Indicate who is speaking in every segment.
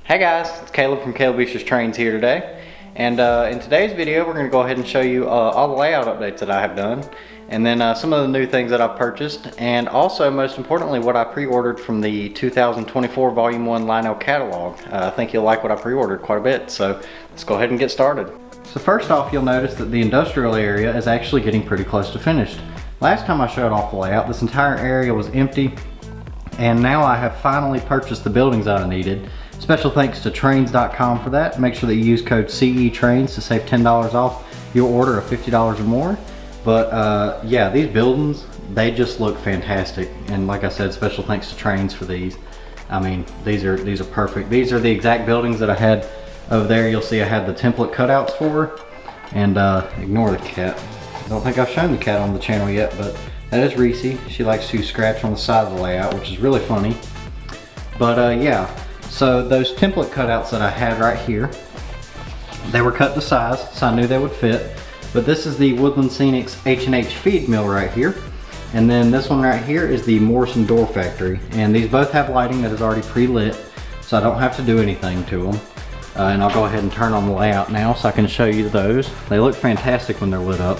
Speaker 1: Hey guys, it's Caleb from Caleb Beacher's Trains here today. And in today's video, we're going to go ahead and show you all the layout updates that I have done. And then some of the new things that I've purchased. And also, most importantly, what I pre-ordered from the 2024 Volume 1 Lionel catalog. I think you'll like what I pre-ordered quite a bit. So let's go ahead and get started. So first off, you'll notice that the industrial area is actually getting pretty close to finished. Last time I showed off the layout, this entire area was empty. And now I have finally purchased the buildings that I needed. Special thanks to trains.com for that. Make sure that you use code CETRAINS to save $10 off your order of $50 or more. But yeah, these buildings, they just look fantastic. And like I said, special thanks to Trains for these. I mean, these are perfect. These are the exact buildings that I had over there. You'll see I had the template cutouts for. And ignore the cat. I don't think I've shown the cat on the channel yet, but that is Reese. She likes to scratch on the side of the layout, which is really funny. But yeah. So those template cutouts that I had right here, they were cut to size, so I knew they would fit. But this is the Woodland Scenics H&H feed mill right here. And then this one right here is the Morrison Door Factory. And these both have lighting that is already pre-lit, so I don't have to do anything to them. And I'll go ahead and turn on the layout now so I can show you those. They look fantastic when they're lit up.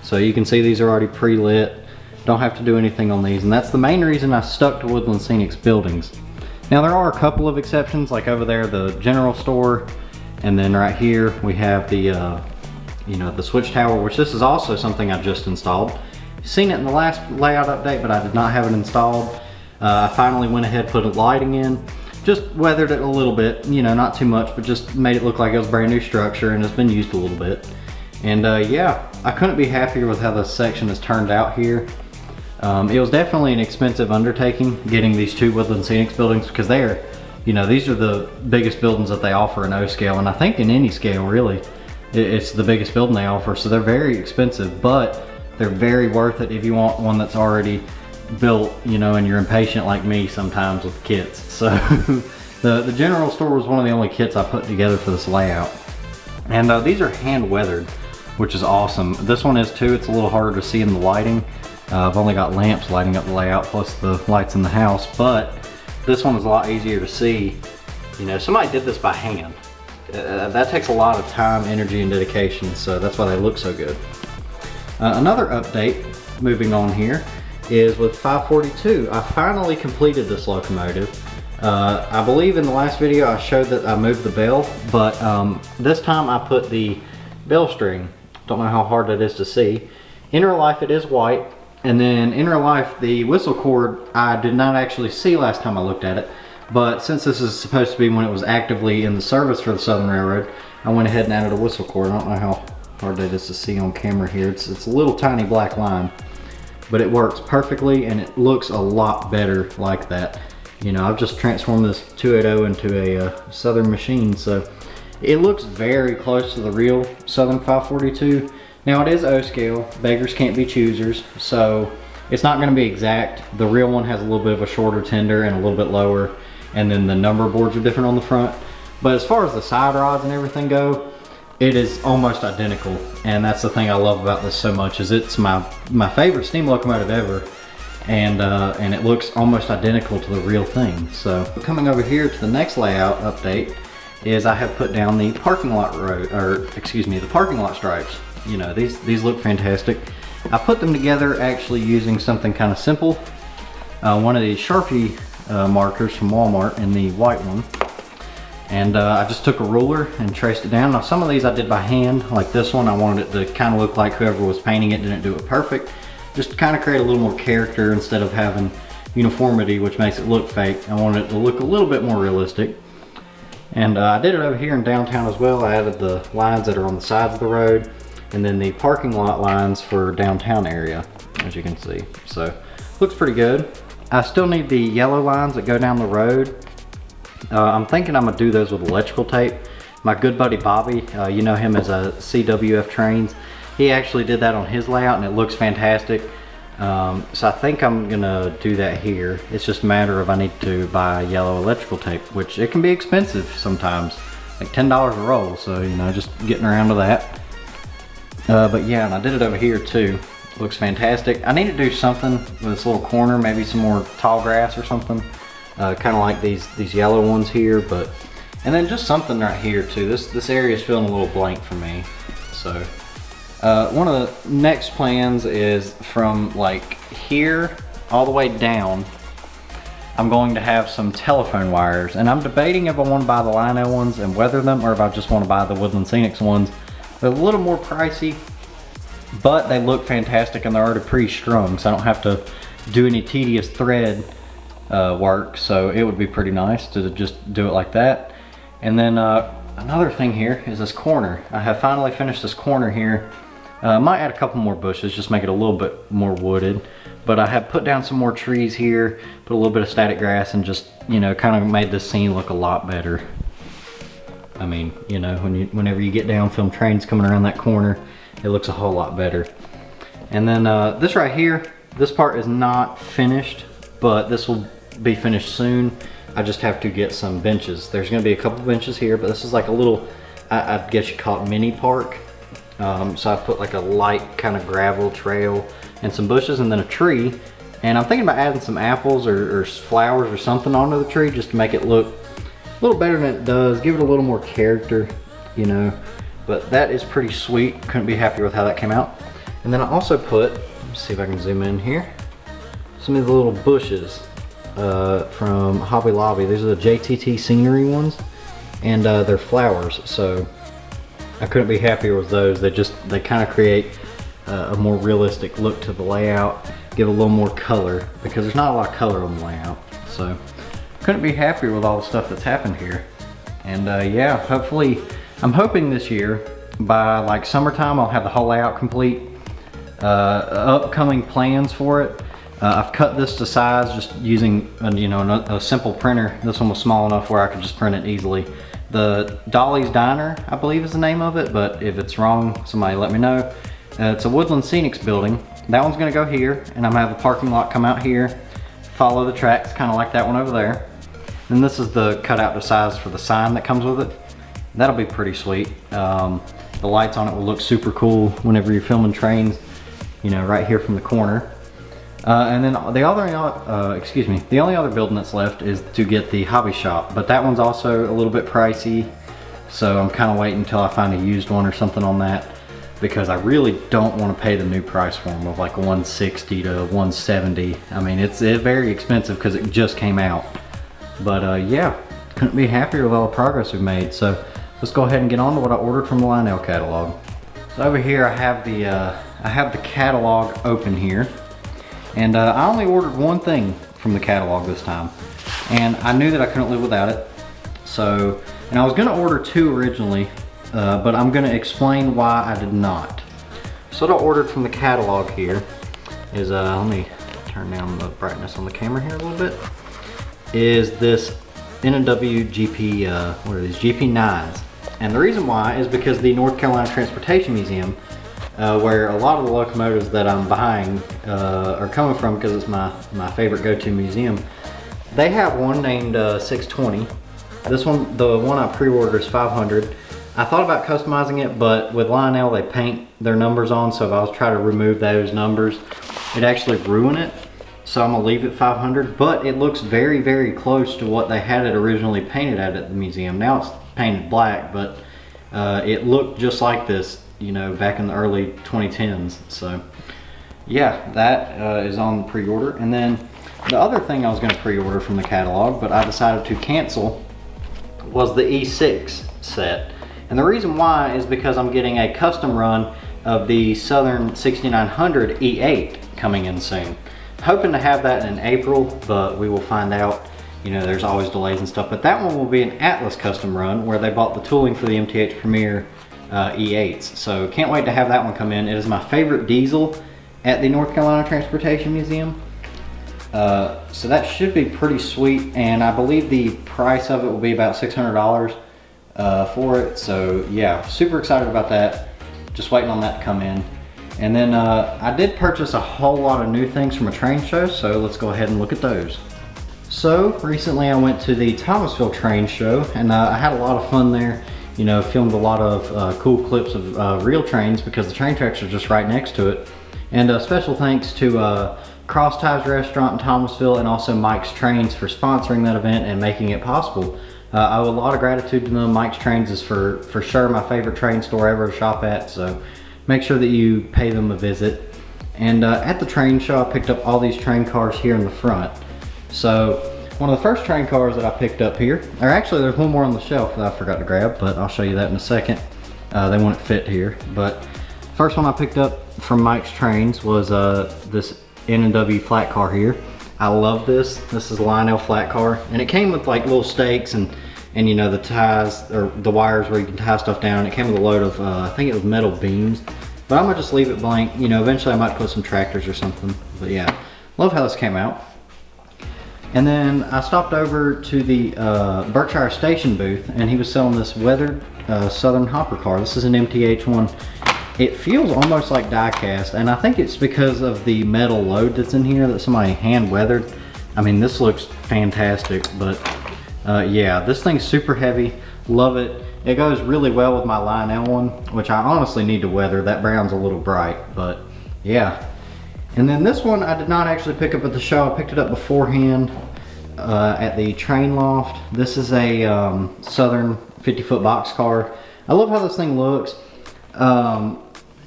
Speaker 1: So you can see these are already pre-lit. Don't have to do anything on these. And that's the main reason I stuck to Woodland Scenics buildings. Now there are a couple of exceptions, like over there the general store, and then right here we have the the switch tower, which this is also something I just installed. Seen it in the last layout update, but I did not have it installed. I finally went ahead, put a lighting in, just weathered it a little bit, not too much, but just made it look like it was a brand new structure and it's been used a little bit. And yeah, I couldn't be happier with how this section has turned out here. It was definitely an expensive undertaking getting these two Woodland Scenics buildings, because they're, these are the biggest buildings that they offer in O scale, and I think in any scale really, it's the biggest building they offer, so they're very expensive, but they're very worth it if you want one that's already built, and you're impatient like me sometimes with kits. So the general store was one of the only kits I put together for this layout. And these are hand weathered, which is awesome. This one is too. It's a little harder to see in the lighting. I've only got lamps lighting up the layout plus the lights in the house, but this one is a lot easier to see. Somebody did this by hand. That takes a lot of time, energy, and dedication, so that's why they look so good. Another update, moving on here, is with 542. I finally completed this locomotive. I believe in the last video I showed that I moved the bell, but this time I put the bell string. Don't know how hard that is to see. In real life it is white. And then in real life, the whistle cord, I did not actually see last time I looked at it. But since this is supposed to be when it was actively in the service for the Southern Railroad, I went ahead and added a whistle cord. I don't know how hard that is to see on camera here. It's a little tiny black line, but it works perfectly and it looks a lot better like that. I've just transformed this 280 into a Southern machine, so it looks very close to the real Southern 542. Now it is O scale, beggars can't be choosers, so it's not going to be exact. The real one has a little bit of a shorter tender and a little bit lower, and then the number boards are different on the front. But as far as the side rods and everything go, it is almost identical, and that's the thing I love about this so much, is it's my favorite steam locomotive ever, and it looks almost identical to the real thing. So coming over here to the next layout update is I have put down the parking lot road, or excuse me, the parking lot stripes. These look fantastic. I put them together actually using something kind of simple. One of these Sharpie markers from Walmart in the white one. And I just took a ruler and traced it down. Now some of these I did by hand, like this one I wanted it to kind of look like whoever was painting it didn't do it perfect. Just to kind of create a little more character instead of having uniformity, which makes it look fake. I wanted it to look a little bit more realistic. And I did it over here in downtown as well. I added the lines that are on the sides of the road, and then the parking lot lines for downtown area, as you can see. So looks pretty good. I still need the yellow lines that go down the road. I'm thinking I'm gonna do those with electrical tape. My good buddy Bobby, you know him as a CWF Trains, he actually did that on his layout and it looks fantastic. So I think I'm gonna do that here. It's just a matter of I need to buy yellow electrical tape, which it can be expensive sometimes, like $10 a roll. So just getting around to that. But yeah, and I did it over here too. Looks fantastic. I need to do something with this little corner, maybe some more tall grass or something. kind of like these yellow ones here, but and then just something right here too. This area is feeling a little blank for me. So one of the next plans is from like here all the way down. I'm going to have some telephone wires, and I'm debating if I want to buy the Lionel ones and weather them, or if I just want to buy the Woodland Scenics ones. They're a little more pricey, but they look fantastic and they're already pre-strung, so I don't have to do any tedious thread work. So it would be pretty nice to just do it like that. And then another thing here is this corner. I have finally finished this corner here. Might add a couple more bushes, just make it a little bit more wooded. But I have put down some more trees here, put a little bit of static grass, and just, you know, kind of made this scene look a lot better. I mean, you know, whenever you get down, film trains coming around that corner, it looks a whole lot better. And then this right here, this part is not finished, but this will be finished soon. I just have to get some benches. There's gonna be a couple benches here, but this is like a little, I guess you call it mini park. So I put like a light kind of gravel trail and some bushes and then a tree. And I'm thinking about adding some apples or flowers or something onto the tree just to make it look a little better than it does, give it a little more character, you know. But that is pretty sweet. Couldn't be happier with how that came out. And then I also put, let's see if I can zoom in here, some of the little bushes from Hobby Lobby. These are the JTT scenery ones, and they're flowers. So I couldn't be happier with those. They kind of create a more realistic look to the layout, give a little more color, because there's not a lot of color on the layout. So couldn't be happier with all the stuff that's happened here. And yeah, hopefully, I'm hoping this year by like summertime I'll have the whole layout complete. Upcoming plans for it, I've cut this to size just using a simple printer. This one was small enough where I could just print it easily. The Dolly's Diner, I believe is the name of it, but if it's wrong, somebody let me know. It's a Woodland Scenics building. That one's gonna go here, and I'm gonna have the parking lot come out here, follow the tracks, kind of like that one over there. And this is the cutout to size for the sign that comes with it. That'll be pretty sweet. The lights on it will look super cool whenever you're filming trains, you know, right here from the corner. And then the only other building that's left is to get the hobby shop, but that one's also a little bit pricey. So I'm kind of waiting until I find a used one or something on that, because I really don't want to pay the new price for them of like $160 to $170. I mean, it's very expensive because it just came out. But yeah, couldn't be happier with all the progress we've made. So let's go ahead and get on to what I ordered from the Lionel catalog. So over here I have the catalog open here, and I only ordered one thing from the catalog this time, and I knew that I couldn't live without it. So, and I was gonna order two originally, but I'm gonna explain why I did not. So what I ordered from the catalog here is, let me turn down the brightness on the camera here a little bit, is this N&W GP, what are these, GP9s. And the reason why is because the North Carolina Transportation Museum, where a lot of the locomotives that I'm buying are coming from, because it's my favorite go-to museum, they have one named 620. This one, the one I pre-ordered is 500. I thought about customizing it, but with Lionel they paint their numbers on, so if I was trying to remove those numbers, it'd actually ruin it. So I'm gonna leave it 500, but it looks very, very close to what they had it originally painted at the museum. Now it's painted black, but it looked just like this, you know, back in the early 2010s. So yeah, that is on pre-order. And then the other thing I was gonna pre-order from the catalog, but I decided to cancel, was the E6 set. And the reason why is because I'm getting a custom run of the Southern 6900 E8 coming in soon. Hoping to have that in April, but we will find out. You know, there's always delays and stuff, but that one will be an Atlas custom run where they bought the tooling for the MTH Premier E8s. So can't wait to have that one come in. It is my favorite diesel at the North Carolina Transportation Museum. So that should be pretty sweet, and I believe the price of it will be about $600 for it. So yeah, super excited about that. Just waiting on that to come in. And then I did purchase a whole lot of new things from a train show, so let's go ahead and look at those. So recently I went to the Thomasville train show, and I had a lot of fun there. You know, filmed a lot of cool clips of real trains because the train tracks are just right next to it. And special thanks to Cross Ties Restaurant in Thomasville and also Mike's Trains for sponsoring that event and making it possible. I owe a lot of gratitude to them. Mike's Trains is for sure my favorite train store ever to shop at, so make sure that you pay them a visit. And at the train show, I picked up all these train cars here in the front. So one of the first train cars that I picked up here, or actually there's one more on the shelf that I forgot to grab, but I'll show you that in a second. They wouldn't fit here. But first one I picked up from Mike's Trains was this N&W flat car here. I love this. This is a Lionel flat car, and it came with like little stakes and you know, the ties or the wires where you can tie stuff down. It came with a load of I think it was metal beams, but I'm gonna just leave it blank. You know, eventually I might put some tractors or something. But yeah, love how this came out. And then I stopped over to the Berkshire Station booth, and he was selling this weathered Southern hopper car. This is an MTH one. It feels almost like die cast, and I think it's because of the metal load that's in here that somebody hand weathered. I mean, this looks fantastic, but yeah, this thing's super heavy. Love it. It goes really well with my Lionel one, which I honestly need to weather. That brown's a little bright, but yeah. And then this one I did not actually pick up at the show. I picked it up beforehand at the train loft. This is a Southern 50-foot box car. I love how this thing looks.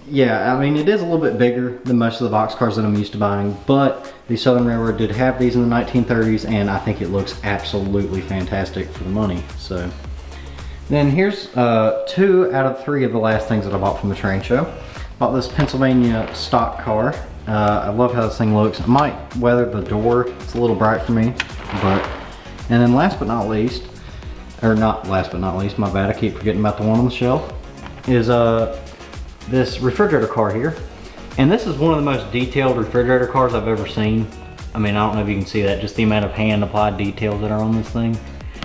Speaker 1: Yeah, I mean, it is a little bit bigger than most of the box cars that I'm used to buying, but the Southern Railroad did have these in the 1930s, and I think it looks absolutely fantastic for the money. So then here's 2 out of 3 of the last things that I bought from the train show. Bought this Pennsylvania stock car. I love how this thing looks. I might weather the door. It's a little bright for me, but, and then last but not least, or not last but not least, my bad, I keep forgetting about the one on the shelf, is this refrigerator car here. And this is one of the most detailed refrigerator cars I've ever seen. I mean, I don't know if you can see that, just the amount of hand applied details that are on this thing.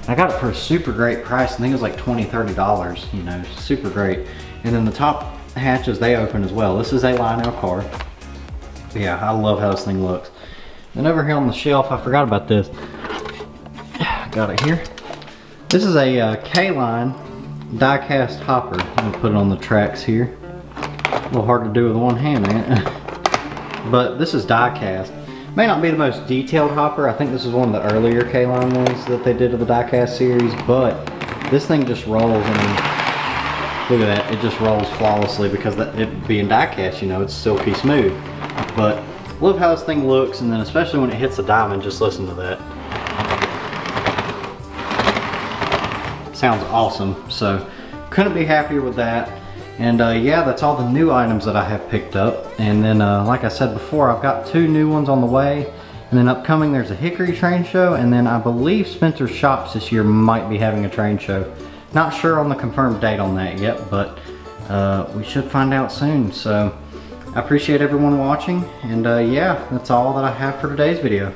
Speaker 1: I got it for a super great price. I think it was like $20, $30, you know, super great. And then the top hatches, they open as well. This is a Lionel car. Yeah, I love how this thing looks. Then over here on the shelf, I forgot about this. Got it here. This is a K-line die-cast hopper. I'm gonna put it on the tracks here. A little hard to do with one hand, ain't it? But this is die-cast. May not be the most detailed hopper. I think this is one of the earlier K-line ones that they did of the die-cast series, but this thing just rolls. I mean, look at that. It just rolls flawlessly because it being die-cast, you know, it's silky smooth. But love how this thing looks, and then especially when it hits a diamond, just listen to that. Sounds awesome. So couldn't be happier with that. And yeah, that's all the new items that I have picked up. And then like I said before, I've got 2 new ones on the way. And then upcoming, there's a Hickory train show, and then I believe Spencer's Shops this year might be having a train show. Not sure on the confirmed date on that yet, but we should find out soon. So I appreciate everyone watching, and yeah, that's all that I have for today's video.